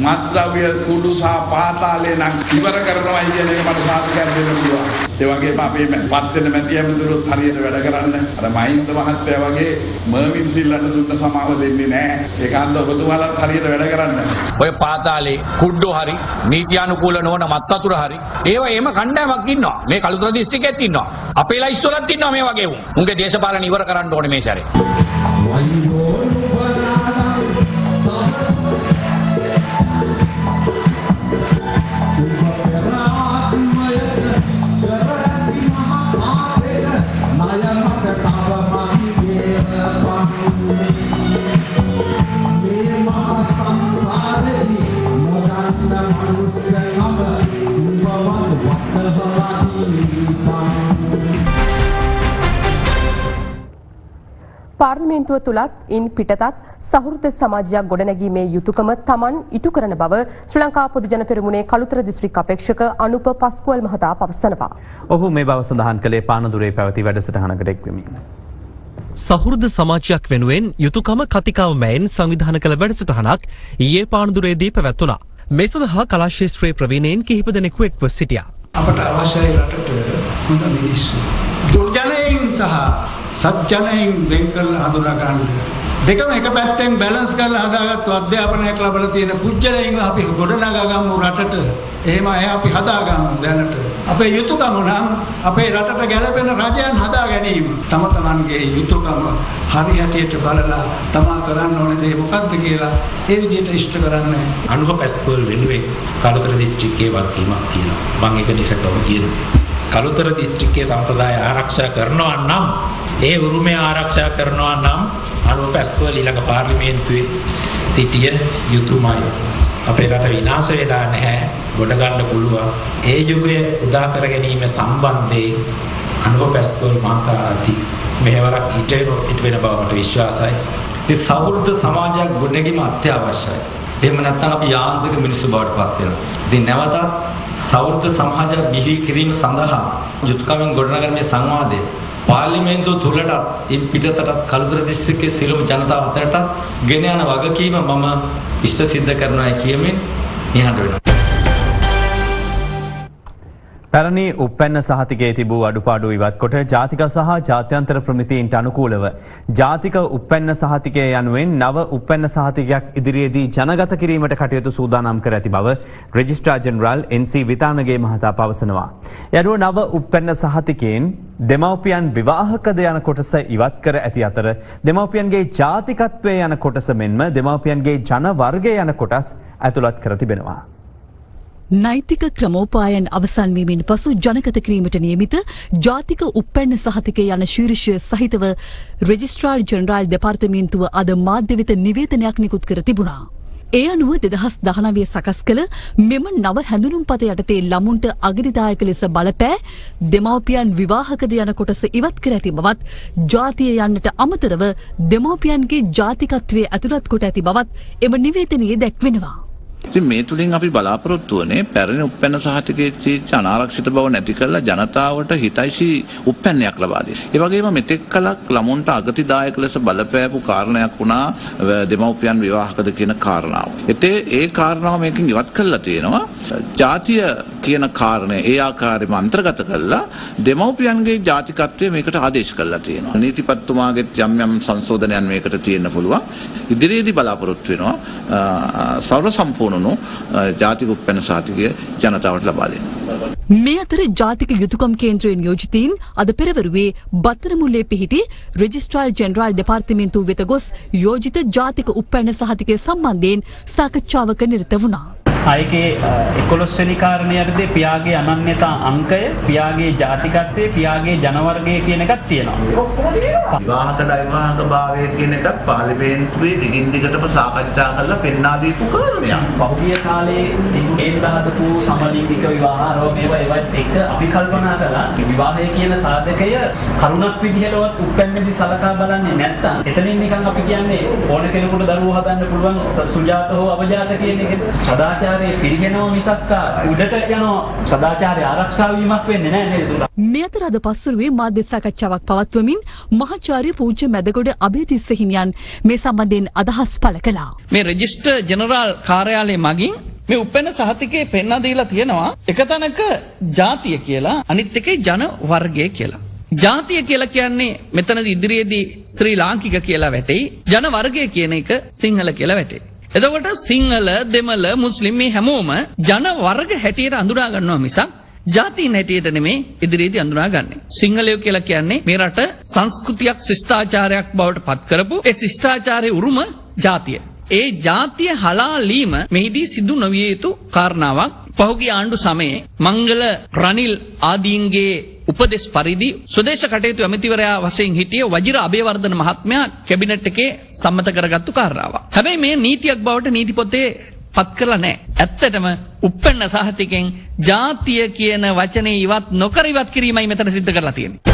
මත්ද්‍රව්‍ය කුඩු සහ පාතාලේ නම් ඉවර කරනවා කියන එක මට සාධකයක් දෙන්න පුළුවන්. ඒ වගේම අපේ පත් වෙන මැති ඇමතුරුත් හරියට වැඩ කරන්න අර මහින්ද මහත්තයා වගේ මර්වින් සිල්ලට දුන්න සමාව දෙන්නේ නැහැ. ඒකන්ද ඔබතුමාලත් හරියට වැඩ කරන්න. ඔය පාතාලේ කුඩු හරි නීත්‍යානුකූල නොවන මත් වතුර හරි ඒවා එහෙම කණ්ඩායමක් ඉන්නවා. මේ කළුතර දිස්ත්‍රික්කෙත් ඉන්නවා. අපේ ලයිස්තුවලත් ඉන්නවා මේ වගේ උන්. උන්ගේ දේශපාලන ඉවර කරන්න ඕනේ මේ සැරේ. පාර්ලිමේන්තුව තුලත් ඉන් පිටතත් සහෘද සමාජයක් ගොඩනැගීමේ යුතුයකම Taman ඉටු කරන බව ශ්‍රී ලංකා පොදු ජන පෙරමුණේ කළුතර දිස්ත්‍රික් අපේක්ෂක අනුප පස්කුවල් මහතා පවසනවා. ඔහු මේ බව සඳහන් කළේ පානදුරේ පැවති වැඩසටහනකට එක්වෙමින්. සහෘද සමාජයක් වෙනුවෙන් යුතුයකම කතිකාව මැයින් සංවිධානය කළ වැඩසටහනක් ඊයේ පානදුරේදී පැවැත්වුණා. මේ සඳහා කලා ශාස්ත්‍රයේ ප්‍රවීණයින් කිහිප දෙනෙකු එක්ව සිටියා. අපට අවශ්‍යයි රටට හොඳ මිනිස්සු. දුර්ජනයින් සහ සත්ජනයින් වෙන් කරලා හඳුනා ගන්න. දෙකම එක පැත්තෙන් බැලන්ස් කරලා හදාගත්තු අධ්‍යාපනයක් ලැබලා තියෙන පුජ්‍යලයින් අපි ගොඩනගා ගමු රටට. එහෙම අය අපි හදා ගමු දැනට. අපේ යුතුයකම නම් අපේ රටට ගැලපෙන රජයන් හදා ගැනීම. තම තමන්ගේ යුතුයකම හරි හැටියට බලලා තමා කරන්න ඕනේ දේ මොකක්ද කියලා ඒ විදිහට ඉෂ්ට කරන්න. අනුහ පැස්කෝල් වෙනුවෙන් කළුතර දිස්ත්‍රික්කයේ වගකීමක් තියෙනවා. මම ඒක නිසකව කියනවා. කළුතර දිස්ත්‍රික්කයේ සම්ප්‍රදාය ආරක්ෂා කරනවා නම් ඒ උරුමය ආරක්ෂා කරනවා නම් අනුහ පැස්කෝල් ඊළඟ පාර්ලිමේන්තුවේ සිටිය යුතුයමයි. අපේ රට විනාශ වෙලා නැහැ. ගොඩ ගන්න පුළුවන්. ඒ යුගය උදා කර ගැනීම සම්බන්ධයෙන් අනුව පැස්කෝල් මහතා අති මෙහෙවරක් ඊට වෙන බව මට විශ්වාසයි. ඒ සෞහෘද සමාජයක් ගොඩනැගීම අත්‍යවශ්‍යයි. එහෙම නැත්නම් අපි යාන්ත්‍රික මිනිස්සු බවට පත් වෙනවා. ඉතින් නැවතත් සෞහෘද සමාජයක් බිහි කිරීම සඳහා යුතුයකමින් ගොඩනගන මේ සංවාදය පාර්ලිමේන්තුව තුලටත් පිටතටත් කළුතර දිස්ත්‍රික්කයේ සියලුම ජනතාව අතරටත් ගෙන යන වගකීම මම ඉෂ්ට සිද්ධ කරනවා කියමින් නිහඬ වෙනවා. පැරණි උප්පැන්න සහතිකයේ තිබූ අඩුපාඩු ඉවත් කොට ජාතික සහ ජාත්‍යන්තර ප්‍රමිතීන්ට අනුකූලව ජාතික උප්පැන්න සහතිකය යනුවෙන් නව උප්පැන්න සහතිකයක් ඉදිරියේදී ජනගත කිරීමට කටයුතු සූදානම් කර ඇති බව රෙජිස්ට්‍රාර් ජෙනරාල් එන්.සී. විතානගේ මහතා පවසනවා. යනුව නව උප්පැන්න සහතිකයෙන් දෙමව්පියන් විවාහකද යන කොටස ඉවත් කර ඇති අතර දෙමව්පියන්ගේ ජාතිකත්වය යන කොටස මෙන්ම දෙමව්පියන්ගේ ජන වර්ගය යන කොටස් ඇතුළත් කර තිබෙනවා. නෛතික ක්‍රමෝපායන් අවසන් වීමෙන් පසු ජනගත කිරීමට නියමිත ජාතික උප්පැන්න සහතිකය යන ශීර්ෂය සහිතව රෙජිස්ට්‍රාර් ජෙනරාල් දෙපාර්තමේන්තුව අද මාධ්‍ය වෙත නිවේදනයක් නිකුත් කර තිබුණා. ඒ අනුව 2019 සකස් කළ මෙම නව හැඳුනුම්පත යටතේ ළමුන්ට අගතිදායක ලෙස බලපෑ දෙමව්පියන් විවාහකද යන කොටස ඉවත් කර ඇති බවත් ජාතිය යන්නට අමතරව දෙමව්පියන්ගේ ජාතිකත්වයේ ඇතුළත් කොට ඇති බවත් එම නිවේදනයේ දැක්වෙනවා. ඉතින් මේ තුලින් අපි බලාපොරොත්තු වනේ පැරණි උප්පැන්න සහතිකයේ තියෙච්ච අනාරක්ෂිත බව නැති කරලා ජනතාවට හිතයිසි උප්පැන්නයක් ලබා දෙන්න. ඒ වගේම මෙතෙක් කලක් ළමුන්ට අගතිදායක ලෙස බලපෑපු කාරණයක් වුණා දෙමව්පියන් විවාහකද කියන කාරණාව. ඒ කාරණාව මේකෙන් ඉවත් කරලා තියෙනවා. ජාතිය කියන කාරණය ඒ ආකාරයෙන්ම අන්තර්ගත කරලා දෙමව්පියන්ගේ ජාතිකත්වය මේකට ආදේශ කරලා තියෙනවා. නීතිපතිතුමාගේ යම් යම් සංශෝධනයන් මේකට තියෙන්න පුළුවන්. ඉදිරියේදී බලාපොරොත්තු වෙනවා සර්ව සම්පූර්ණ ජාතික උප්පැන්න සහතිකය ජනතාවට ලබා දෙන්න. මේ අතර ජාතික යුතුයකම් කේන්ද්‍රයේ නියෝජිතයින් අද පෙරවරුවේ බත්තරමුල්ලේ පිහිටි රෙජිස්ට්‍රාර් ජෙනරාල් දෙපාර්තමේන්තුව වෙත ගොස් යෝජිත ජාතික උප්පැන්න සහතිකය සම්බන්ධයෙන් සාකච්ඡාවක නිරත වුණා. ආයකේ 11 වෙනි කාරණයටදී පියාගේ අනන්‍යතා අංකය, පියාගේ ජාතිකත්වය, පියාගේ ජනවර්ගය කියන එකක් තියෙනවා. විවාහක දෛවාහක භාවය කියන එකත් පාර්ලිමේන්තුවේ දිගින් දිගටම සාකච්ඡා කරලා පෙන්වා දීපු කාරණයක්. පහුගිය කාලේ හදපු සමලිංගික විවාහරෝ මේවත් එක අපි කල්පනා කළා විවාහය කියන සාධකය කරුණක් විදිහටවත් උප්පැන්නේදී සලකා බලන්නේ නැත්තම් එතනින් නිකන් අපි කියන්නේ ඕන කෙනෙකුට දරුවෝ හදන්න පුළුවන් සුජාත හෝ අවජාත කියන එක සදාචාර පිරිහෙනවා මිසක් උඩට යනවා සදාචාරය ආරක්ෂා වීමක් වෙන්නේ නැහැ නේද? මේ අතර අද පස්වරුවේ මාධ්‍ය සාකච්ඡාවක් පවත්වමින් මහාචාර්ය පූජ්‍ය මැදගොඩ අබේතිස්ස හිමියන් මේ සම්බන්ධයෙන් අදහස් පළ කළා. මේ රෙජිස්ටර් ජෙනරාල් කාර්යාලය මගින් මේ උපැන්න සහතිකයේ පෙන්වා දීලා තියෙනවා එක තැනක ජාතිය කියලා අනිත් එකේ ජන වර්ගය කියලා. ජාතිය කියලා කියන්නේ මෙතනදී ඉදිරියේදී ශ්‍රී ලාංකික කියලා වැටෙයි. ජන වර්ගය කියන එක සිංහල කියලා වැටෙයි. එතකොට සිංහල දෙමළ මුස්ලිම් මේ හැමෝම ජන වර්ග හැටියට අඳුරා ගන්නවා මිසක් ජාතීන් හැටියට නෙමෙයි ඉදිරියේදී අඳුරාගන්නේ. සිංහලයෝ කියලා කියන්නේ මේ රට සංස්කෘතියක් ශිෂ්ටාචාරයක් බවට පත් කරපු ඒ ශිෂ්ටාචාරයේ උරුම ජාතිය. ඒ ජාතිය හලාලීම මෙහිදී සිදු නොවිය යුතු කාරණාවක්. පහුගිය ආණ්ඩු සමයේ මංගල රනිල් ආදීන්ගේ උපදෙස් පරිදි ස්වදේශ කටයුතු ඇමතිවරයා වශයෙන් හිටිය වජිර අබේවර්ධන මහත්මයා කැබිනට් එකේ සම්මත කරගත්තු කාරණාවක්. හැබැයි මේ නීතියක් බවට නීති පොතේ පත් කරලා නැහැ. ඇත්තටම උප්පැන්න සහතිකෙන් ජාතිය කියන වචනේ ඉවත් නොකර ඉවත් කිරීමයි මෙතන සිද්ධ කරලා තියෙන්නේ.